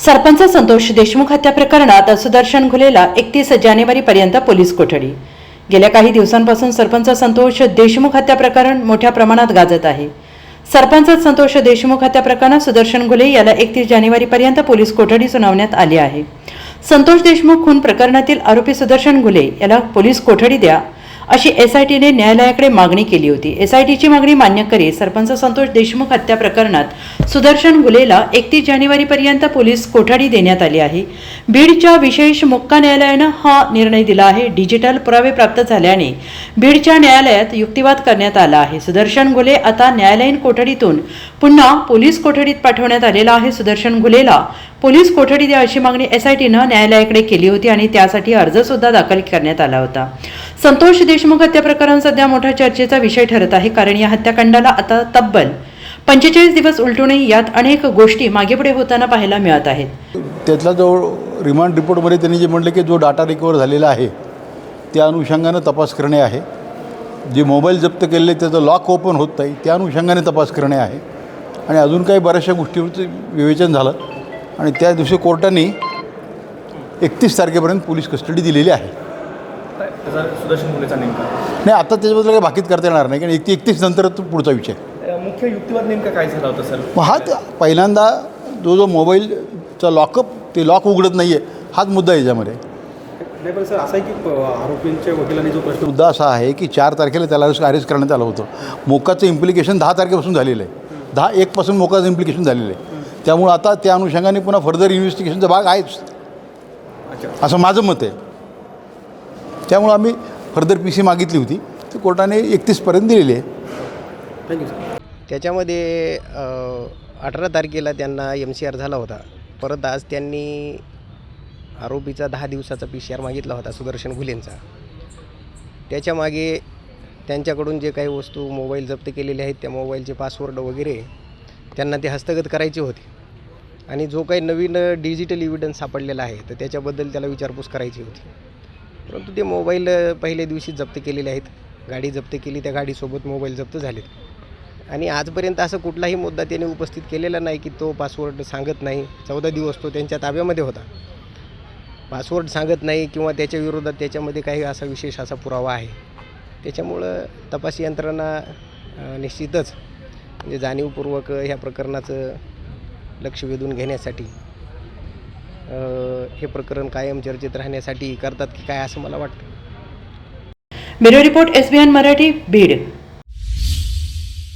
सरपंच संतोष देशमुख हत्या प्रकरणात सुदर्शन घुलेला 31 जानेवारीपर्यंत पोलीस कोठडी। गेल्या काही दिवसांपासून सरपंच संतोष देशमुख हत्या प्रकरण मोठ्या प्रमाणात गाजत आहे। सरपंच संतोष देशमुख हत्या प्रकरणात सुदर्शन घुले याला 31 जानेवारीपर्यंत पोलीस कोठडी सुनावण्यात आली आहे। संतोष देशमुख खून प्रकरणातील आरोपी सुदर्शन घुले याला पोलीस कोठडी द्या अशी एसआयटीने न्यायालयाकडे मागणी केली होती। एसआयटीची मागणी मान्य करीत सरपंच संतोष देशमुख हत्या प्रकरणात सुदर्शन घुलेला 31 जानेवारीपर्यंत पोलीस कोठडी देण्यात आली आहे। बीडच्या विशेष मोक्का न्यायालयाने हा निर्णय दिला आहे। डिजिटल पुरावे प्राप्त झाल्याने बीडच्या न्यायालयात युक्तिवाद करण्यात आला आहे। सुदर्शन घुले आता न्यायालयीन कोठडीतून पुन्हा पोलीस कोठडीत पाठवण्यात आलेला आहे। सुदर्शन घुलेला पोलीस कोठडी द्या अशी मागणी एसआयटीने न्यायालयाकडे केली होती आणि त्यासाठी अर्ज सुद्धा दाखल करण्यात आला होता। संतोष देशमुख हत्या प्रकरण सध्या मोठा चर्चेचा विषय ठरत आहे, कारण या हत्याकांडाला आता तब्बल 45 दिवस उलटूनही यात अनेक गोष्टी मागेपुढे होताना पाहायला मिळत आहेत। त्यातला जो रिमांड रिपोर्टमध्ये त्यांनी जे म्हटलं की जो डाटा रिकवर झालेला आहे त्या अनुषंगाने तपास करणे आहे, जे मोबाईल जप्त केलेले त्याचं लॉक ओपन होत नाही त्या अनुषंगाने तपास करणे आहे आणि अजून काही बऱ्याचशा गोष्टीवरचं विवेचन झालं आणि त्या दिवशी कोर्टाने 31 तारखेपर्यंत पोलीस कस्टडी दिलेली आहे। सुदर्शन घुलेचा नेमका नाही, आता त्याच्याबद्दल काही बाकीत करता येणार नाही, कारण 31 नंतर पुढचा विषय। मुख्य युक्तिवाद नेमका काय झाला होता सर? मग हा पहिल्यांदा जो मोबाईलचा लॉकअप ते लॉक उघडत नाही आहे हाच मुद्दा आहे याच्यामध्ये। नाही पण सर असं आहे की आरोपींच्या वकिलांनी जो प्रश्न मुद्दा असा आहे की 4 तारखेला त्याला अरेस्ट करण्यात आलं होतं। मोक्काचं इम्प्लिकेशन 10 तारखेपासून झालेलं आहे, 10/1 मोक्काचं इम्प्लिकेशन झालेलं आहे। त्यामुळे आता त्या अनुषंगाने पुन्हा फर्दर इन्व्हेस्टिगेशनचा भाग आहेच असं माझं मत आहे। त्यामुळे आम्ही फर्दर PC मागितली होती, ती कोर्टाने 31पर्यंत दिलेली आहे। Thank you sir. त्याच्यामध्ये 18 तारखेला त्यांना MCR झाला होता। परत आज त्यांनी आरोपीचा 10 दिवसाचा PCR मागितला होता सुदर्शन घुलेंचा। त्याच्यामागे त्यांच्याकडून जे काही वस्तू मोबाईल जप्त केलेले आहेत त्या मोबाईलचे पासवर्ड वगैरे त्यांना ते हस्तगत करायचे होते आणि जो काही नवीन डिजिटल एव्हिडन्स सापडलेला आहे तर त्याच्याबद्दल त्याला विचारपूस करायची होती, परंतु ते मोबाईल पहिल्या दिवशी जप्त केलेले आहेत। गाडी जप्त केली, त्या गाडीसोबत मोबाईल जप्त झालेत आणि आजपर्यंत असं कुठलाही मुद्दा त्याने उपस्थित केलेला नाही की तो पासवर्ड सांगत नाही। 14 दिवस तो त्यांच्या ताब्यामध्ये होता, पासवर्ड सांगत नाही किंवा त्याच्या विरोधात त्याच्यामध्ये काही असा विशेष असा पुरावा आहे। त्याच्यामुळं तपास यंत्रणा निश्चितच म्हणजे जाणीवपूर्वक ह्या प्रकरणाचं लक्ष वेधून घेण्यासाठी हे प्रकरण कायम चर्चेत राहण्यासाठी करतात की काय असं मला वाटतं। Bureau report SBN Marathi, Beed.